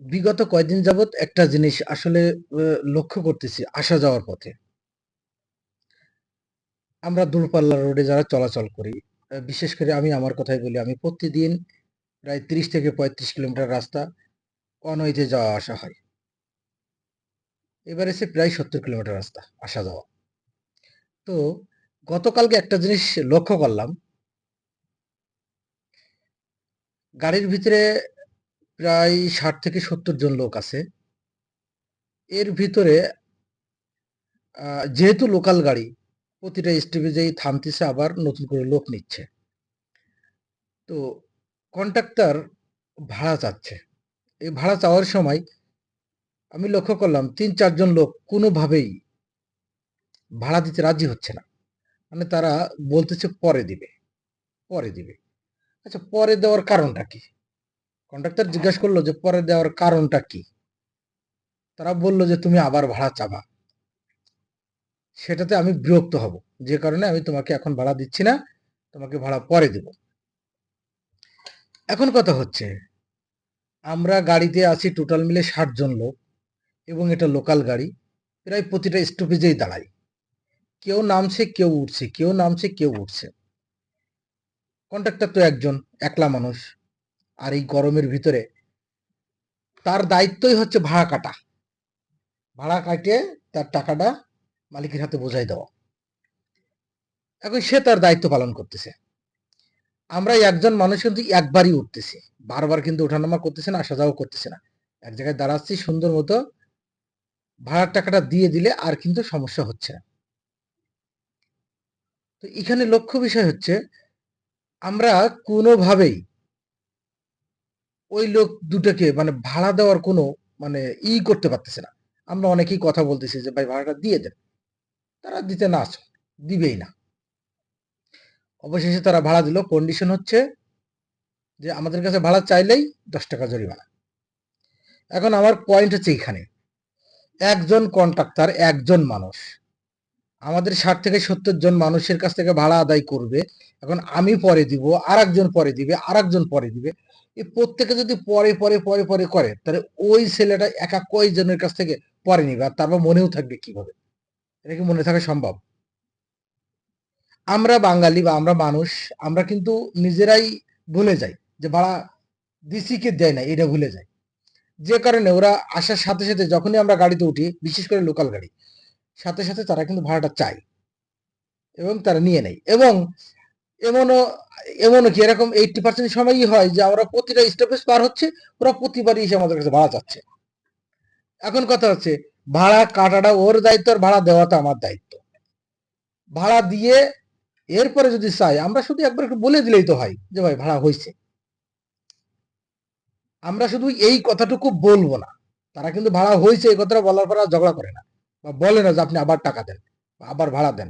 বিগত কয়েকদিন যাবৎ একটা জিনিস আসলে লক্ষ্য করতেছি আসা যাওয়ার পথে। আমরা দূরপাল্লার রোডে যারা চলাচল করি, বিশেষ করে আমি আমার কথাই বলি, আমি প্রতিদিন প্রায় ৩০ থেকে ৩৫ কিলোমিটার রাস্তা অনয়েতে যাওয়া আসা হয়। এবার এসে প্রায় ৭০ কিলোমিটার রাস্তা আসা যাওয়া। তো গতকালকে একটা জিনিস লক্ষ্য করলাম, গাড়ির ভিতরে প্রায় ৬০ থেকে ৭০ জন লোক আছে। এর ভিতরে যেহেতু লোকাল গাড়ি, প্রতিটা স্টপেজেই থামতেছে আবার নতুন করে লোক নিচ্ছে। তো কন্ট্রাক্টর ভাড়া চাচ্ছে। এই ভাড়া চাওয়ার সময় আমি লক্ষ্য করলাম ৩-৪ জন লোক কোনোভাবেই ভাড়া দিতে রাজি হচ্ছে না। মানে তারা বলতেছে পরে দিবে, পরে দিবে। আচ্ছা, পরে দেওয়ার কারণটা কি? কন্ট্রাক্টর জিজ্ঞাসা করলো যে পরে দেওয়ার কারণটা কি? তারা বলল যে তুমি আবার ভাড়া চাবা। সেটাতে আমি বিরক্ত হব। যে কারণে আমি তোমাকে এখন ভাড়া দিচ্ছি না, তোমাকে ভাড়া পরে দেব। এখন কথা হচ্ছে, আমরা গাড়িতে আছি টোটাল মিলে ৬০ জন লোক এবং এটা লোকাল গাড়ি। প্রায় প্রতিটা স্টপেজেই দাঁড়াই। কেউ নামছে, কেউ উঠছে, কেউ নামছে, কেউ উঠছে। কন্ট্রাক্টর তো একজন, একলা মানুষ। আর এই গরমের ভিতরে তার দায়িত্বই হচ্ছে ভাড়া কাটা। ভাড়া কাটিয়ে তার টাকাটা মালিকের হাতে বোঝাই দেওয়া। এখন সে তার দায়িত্ব পালন করতেছে। আমরা একজন মানুষ কিন্তু একবারই উঠতেছি। বারবার কিন্তু ওঠানামা করতেছে না, আসা যাওয়া করতেছে না। এক জায়গায় দাঁড়াচ্ছি সুন্দর মতো, ভাড়ার টাকাটা দিয়ে দিলে আর কিন্তু সমস্যা হচ্ছে না। তো এখানে লক্ষ্য বিষয় হচ্ছে, আমরা কোনোভাবেই ওই লোক দুটাকে মানে ভাড়া দেওয়ার কোনো মানে করতে পারতেছে না। আমরা অনেকেই কথা বলতেছি যে ভাই ভাড়াটা দিয়ে দেন। তারা দিতে না, দিবেই না। অবশেষে তারা ভাড়া দিল। কন্ডিশন হচ্ছে যে আমাদের কাছে ভাড়া চাইলেই ১০ টাকা জরিমানা। এখন আমার পয়েন্ট হচ্ছে এখানে, একজন কন্ট্রাক্টর, একজন মানুষ আমাদের ৬০ থেকে ৭০ জন মানুষের কাছ থেকে ভাড়া আদায় করবে। এখন আমি পরে দিব, আরেকজন পরে দিবে, আরেকজন পরে দিবে। এই প্রত্যেকে যদি পরে করে, তাহলে ওই ছেলেটা একা কয়জনের কাছ থেকে পরে নিবে? আর তারপর মনেও থাকবে কিভাবে? এটা কি মনে থাকা সম্ভব? আমরা বাঙালি বা আমরা মানুষ, আমরা কিন্তু নিজেরাই ভুলে যাই যে ভাড়া দিছি কি দেয় নাই, এটা ভুলে যাই। যে কারণে ওরা আসার সাথে, সাথে যখনই আমরা গাড়িতে উঠি, বিশেষ করে লোকাল গাড়ি, সাথে, সাথে তারা কিন্তু ভাড়াটা চায় এবং তারা নিয়ে নেয়। এবং এমনও এমনও কি এরকম 80% সময়ই হয় যে আমরা প্রতিটা স্টপেজ পার হচ্ছে, ওরা প্রতিবারই এসে আমাদের কাছে ভাড়া চাচ্ছে। এখন কথা হচ্ছে, ভাড়া কাটাটা ওর দায়িত্ব আর ভাড়া দেওয়াটা আমার দায়িত্ব। ভাড়া দিয়ে এরপরে যদি চাই, আমরা শুধু একবার একটু বলে দিলেই তো হয় যে ভাই ভাড়া হইছে। আমরা শুধু এই কথাটুকু বলবো না। তারা কিন্তু ভাড়া হইছে এই কথাটা বলার পর আর ঝগড়া করে না। বা বলে না যে আপনি আবার টাকা দেন বা আবার ভাড়া দেন।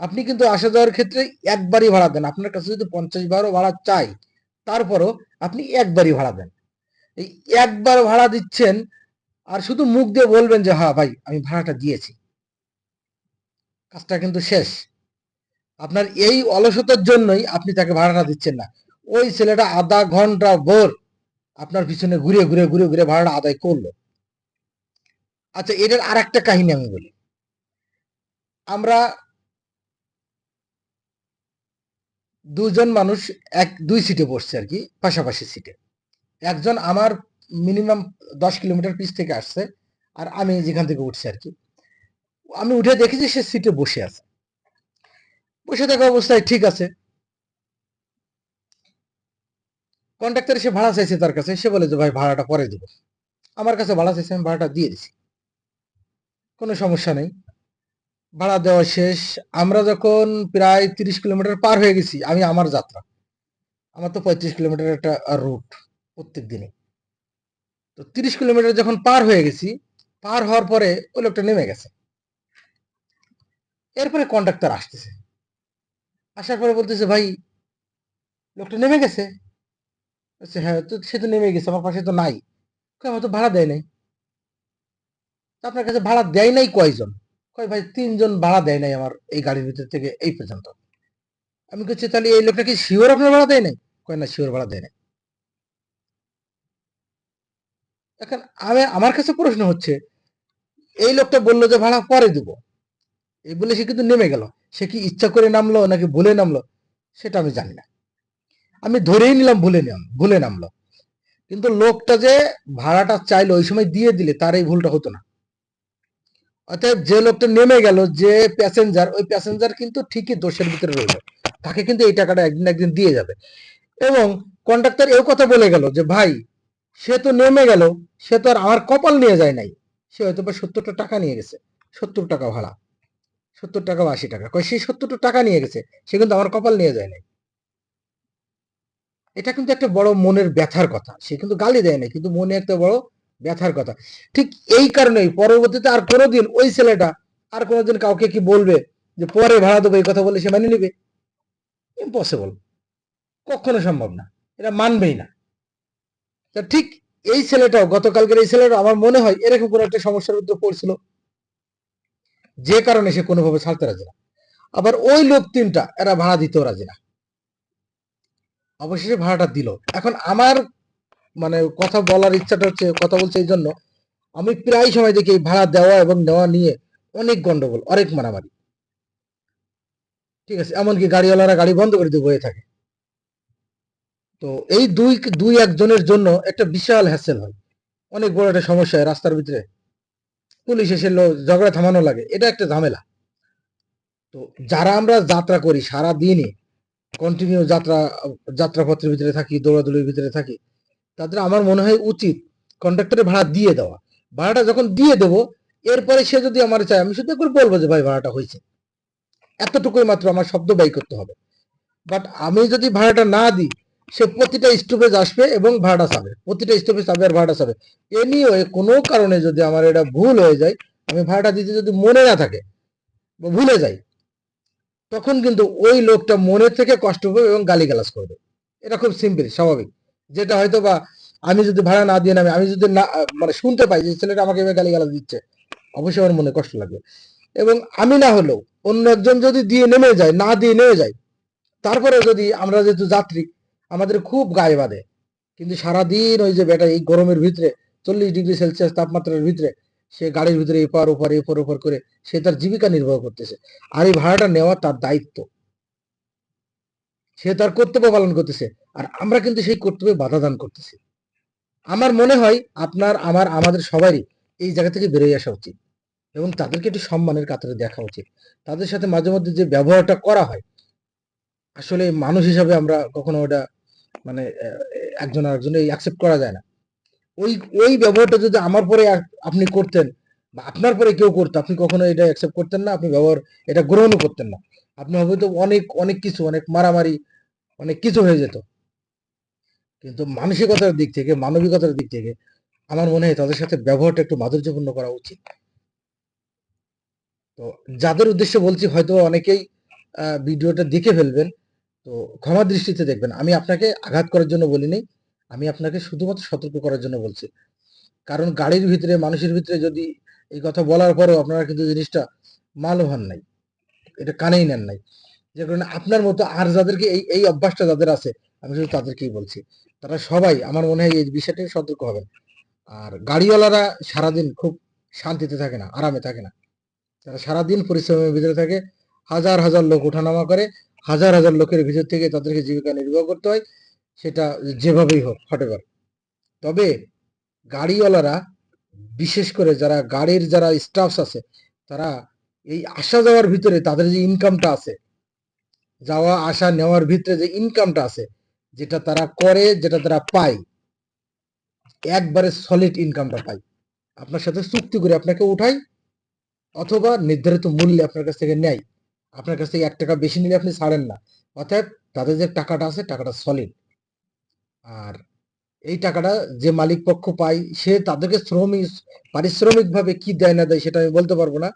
আপনি কিন্তু আসা যাওয়ার ক্ষেত্রে একবারই ভাড়া দেন। আপনার কাছে যদি ৫০ বারও ভাড়া চাই, তারপরও আপনি একবারই ভাড়া দেন। এই একবার ভাড়া দিচ্ছেন আর শুধু মুখ দিয়ে বলবেন যে হ্যাঁ ভাই আমি ভাড়াটা দিয়েছি। কাজটা কিন্তু শেষ। আপনার এই অলসতার জন্যই আপনি তাকে ভাড়াটা দিচ্ছেন না। ওই ছেলেটা আধা ঘন্টা ভোর আপনার পিছনে ঘুরে ভাড়াটা আদায় করলো। আচ্ছা, এটার আরেকটা কাহিনী আমি বলি। আমরা ২ জন মানুষ ২ সিটে বসছি আরকি, পাশাপাশি সিটে। একজন আমার মিনিমাম ১০ কিলোমিটার পিছ থেকে আসছে। আর আমি যেখান থেকে উঠছি আরকি। আমি উঠে দেখি যে সে সিটে বসে আছে। বসে থাকা অবস্থায় ঠিক আছে। কন্ট্রাক্টর এসে ভাড়া চাইছে তার কাছে। সে বলে যে ভাই ভাড়াটা পরে দিব। আমার কাছে ভাড়া চাইছে, আমি ভাড়াটা দিয়ে দিছি। কোনো সমস্যা নেই। ভাড়া দেওয়া শেষ। আমরা যখন প্রায় ৩০ কিলোমিটার পার হয়ে গেছি, আমি আমার যাত্রা। আমার তো ৩৫ কিলোমিটার একটা রুট প্রত্যেক দিনই। তো ৩০ কিলোমিটার যখন পার হয়ে গেছি, পার হওয়ার পরে ওই লোকটা নেমে গেছে। এরপরে কন্ট্রাক্টর আসতেছে। আসার পরে বলতেছে ভাই লোকটা নেমে গেছে। বলছে, হ্যাঁ তো সে তো নেমে গেছে, আমার পাশে তো নাই। কই আমার তো ভাড়া দেয় নাই। তো আপনার কাছে ভাড়া দেয় নাই কয়জন? কয় ভাই ৩ জন ভাড়া দেয় নাই আমার এই গাড়ির ভিতর থেকে এই পর্যন্ত। আমি কইছি তাহলে এই লোকটা কি শিওর আপনার ভাড়া দেয় নাই? কয় না, শিওর ভাড়া দেয় নাই। এখন আমার কাছে প্রশ্ন হচ্ছে, এই লোকটা বললো যে ভাড়া পরে দিব, এই বলে সে কিন্তু নেমে গেল। সে কি ইচ্ছা করে নামলো নাকি ভুলে নামলো সেটা আমি জানি না। আমি ধরেই নিলাম ভুলে নামলো। কিন্তু লোকটা যে ভাড়াটা চাইলো ওই সময় দিয়ে দিলে তার এই ভুলটা হতো না। অতএব যে লোকটা নেমে গেল, যে প্যাসেঞ্জার, ওই প্যাসেঞ্জার কিন্তু ঠিকই দোষের ভিতরে রইল, তাকে কিন্তু এই টাকাটা একদিন একদিন দিয়ে যাবে। এবং কন্ডাক্টর এও কথা বলে গেল যে ভাই, সে তো নেমে গেল, সে তো আর আমার কপাল নিয়ে যায় নাই, সে হয়তো বা 70টা টাকা নিয়ে গেছে, 70 টাকা ভাড়া, 70 টাকা বা 80 টাকা, কয় সেই 70টা টাকা নিয়ে গেছে, সে কিন্তু আমার কপাল নিয়ে যায় নাই। এটা কিন্তু একটা বড় মনের ব্যথার কথা। সে কিন্তু গালি দেয় না, কিন্তু মনে একটা বড় ব্যথার কথা। ঠিক এই কারণেই পরবর্তীতে আর কোনোদিন ওই ছেলেটা আর কোনোদিন কাউকে কি বলবে যে পরে ভাড়া দেবো, এই কথা বলে সে মেনে নিবে? ইম্পসিবল, কখনো সম্ভব না, এটা মানবেই না। তা ঠিক এই ছেলেটাও, গতকালকের এই ছেলেটাও আমার মনে হয় এরকম কোনো একটা সমস্যার মধ্যে পড়ছিল, যে কারণে সে কোনোভাবে ছাড়তে রাজি না। আবার ওই লোক তিনটা, এরা ভাড়া দিতেও রাজি না, অবশেষে ভাড়াটা দিল। এখন আমার মানে কথা বলার ইচ্ছাটা হচ্ছে, কথা বলছে এই জন্য, আমি প্রায় সময় দেখি এই ভাড়া দেওয়া এবং নেওয়া নিয়ে অনেক গন্ডগোল, অনেক মারামারি। ঠিক আছে, এমনকি গাড়িওয়ালারা গাড়ি বন্ধ করে দিয়ে বয়ে থাকে। তো এই দুই দুই একজনের জন্য একটা বিশাল হ্যাসেল হয়, অনেক বড় একটা সমস্যা হয় রাস্তার ভিতরে। পুলিশ এসে ঝগড়া থামানো লাগে, এটা একটা ঝামেলা। তো যারা আমরা যাত্রা করি সারা দিনই, কন্টিনিউ যাত্রাপথের ভিতরে থাকি, দৌড়াদৌড়ির ভিতরে থাকি, তাদের আমার মনে হয় উচিত কন্ডাক্টরের ভাড়া দিয়ে দেওয়া। ভাড়াটা যখন দিয়ে দেবো, এরপরে সে যদি আমার চায়, আমি শুধু একবার বলবো যে ভাই ভাড়াটা হয়েছে, এতটুকুই মাত্র আমার শব্দ ব্যয় করতে হবে। বাট আমি যদি ভাড়াটা না দিই, সে প্রতিটা স্টপেজ আসবে এবং ভাড়াটা চাবে, প্রতিটা স্টপেজ চাবে আর ভাড়াটা চাবে। এনিওয়ে কোনো কারণে যদি আমার এটা ভুল হয়ে যায়, আমি ভাড়াটা দিতে যদি মনে না থাকে বা ভুলে যাই, তখন কিন্তু ওই লোকটা মনে থেকে কষ্ট পাবে এবং গালিগালাজ করবে। এটা খুব সিম্পল, স্বাভাবিক। যেটা হয়তো বা আমি যদি ভাড়া না দিয়ে নামে, আমি যদি না মানে শুনতে পাই যে ছেলেটা আমাকে এভাবে গালিগালাজ দিচ্ছে, অবশ্যই আমার মনে কষ্ট লাগবে। এবং আমি না হলেও অন্য একজন যদি দিয়ে নেমে যায়, না দিয়ে নেমে যায়, তারপরে যদি আমরা যেহেতু যাত্রী, আমাদের খুব গায়ে বাঁধে। কিন্তু সারাদিন ওই যে বেটা এই গরমের ভিতরে 40 ডিগ্রি সেলসিয়াস তাপমাত্রার ভিতরে সে গাড়ির ভিতরে এপার ওপার করে সে তার জীবিকা নির্বাহ করতেছে। আর এই ভাড়াটা নেওয়া তার দায়িত্ব, সে তার কর্তব্য পালন করতেছে। আর আমরা কিন্তু সেই কর্তব্যে বাধা দান করতেছি। আমার মনে হয় আপনার, আমাদের সবারই এই জায়গা থেকে বেরিয়ে আসা উচিত এবং তাদেরকে একটু সম্মানের কাতারে দেখা উচিত। তাদের সাথে মাঝে মধ্যে যে ব্যবহারটা করা হয়, আসলে মানুষ হিসাবে আমরা কখনো ওটা মানে একজন আরেকজনের অ্যাকসেপ্ট করা যায় না। ওই ওই ব্যবহারটা যদি আমার পরে আপনি করতেন বা আপনার পরে কেউ করতো, আপনি কখনো এটা অ্যাকসেপ্ট করতেন না, আপনি ব্যবহার এটা গ্রহণও করতেন না। আপনি হয়তো অনেক অনেক কিছু, অনেক মারামারি, অনেক কিছু হয়ে যেত। কিন্তু মানসিকতার দিক থেকে, মানবিকতার দিক থেকে আমার মনে হয় তাদের সাথে ব্যবহারটা একটু মাধুর্যপূর্ণ করা উচিত। তো যাদের উদ্দেশ্যে বলছি হয়তো অনেকেই ভিডিওটা দেখে ফেলবেন, তো ক্ষমা দৃষ্টিতে দেখবেন। আমি আপনাকে আঘাত করার জন্য বলিনি, আমি আপনাকে শুধুমাত্র সতর্ক করার জন্য বলছি। কারণ গাড়ির ভিতরে, মানুষের ভিতরে যদি এই কথা বলার পরেও আপনারা কিন্তু জিনিসটা মানও হন নাই, এটা কানেই নেন নাই, যে কারণে আপনার মতো আর যাদেরকে এই এই অভ্যাসটা যাদের আছে, আমি শুধু তাদেরকেই বলছি, তারা সবাই আমার মনে হয় এই বিষয়টা সতর্ক হবেন। আর গাড়িওয়ালারা সারাদিন খুব শান্তিতে থাকে না, আরামে থাকে না। তারা সারাদিন পরিশ্রমের ভিতরে থাকে, হাজার হাজার লোক ওঠানামা করে, হাজার হাজার লোকের ভিতর থেকে তাদেরকে জীবিকা নির্বাহ করতে হয়, সেটা যেভাবেই হোক হটেভার। তবে গাড়িওয়ালারা, বিশেষ করে যারা গাড়ির যারা স্টাফস আছে, তারা এই আসা যাওয়ার ভিতরে তাদের যে ইনকামটা আছে, যাওয়া আসা নেওয়ার ভিতরে যে ইনকামটা আছে, যেটা তারা করে, যেটা তারা পায়, একবারে সলিড ইনকামটা পায়। আপনার সাথে চুক্তি করে আপনাকে উঠায়, অথবা নির্ধারিত মূল্যে আপনার কাছ থেকে নেয়। আপনার কাছ থেকে 1 টাকা বেশি নিলে আপনি ছাড়েন না। অর্থাৎ তাদের যে টাকাটা আছে, টাকাটা সলিড। আর এই টাকাটা যে মালিক পক্ষ পায়, সে তাদেরকে পারিশ্রমিকভাবে কি দেয় না দেয় সেটা আমি বলতে পারবো না।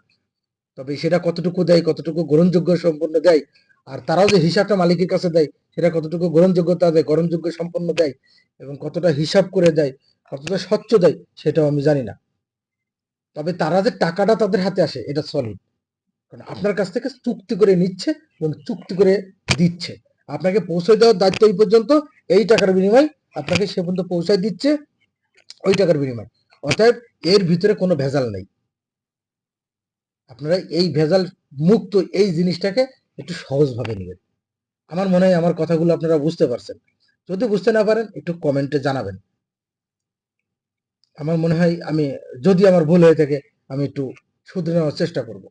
তবে সেটা কতটুকু দেয়, কতটুকু গ্রহণযোগ্য সম্পন্ন দেয়, আর তারাও যে হিসাবটা মালিকের কাছে দেয়, সেটা কতটুকু গ্রহণযোগ্যতা দেয়, গ্রহণযোগ্য সম্পন্ন দেয়, এবং কতটা হিসাব করে দেয়, কতটা স্বচ্ছ দেয়, সেটাও আমি জানি না। তবে তারা যে টাকাটা তাদের হাতে আসে, এটা সলিড। কারণ আপনার কাছ থেকে চুক্তি করে নিচ্ছে এবং চুক্তি করে দিচ্ছে। আপনাকে পৌঁছে দেওয়ার দায়িত্ব এই পর্যন্ত, এই টাকার বিনিময়ে আপনাকে সে পর্যন্ত পৌঁছায় দিচ্ছে। ওই টাকার বিনিময়ে। অতএব এর ভিতরে কোনো ভেজাল নেই। আপনারা এই ভেজাল মুক্ত এই জিনিসটাকে একটু সহজভাবে নেবেন। আমার মনে হয় আমার কথাগুলো আপনারা বুঝতে পারছেন। যদি বুঝতে না পারেন একটু কমেন্টে জানাবেন। আমার মনে হয় যদি আমার ভুল হয়ে থাকে আমি একটু শুধরে নেওয়ার চেষ্টা করব।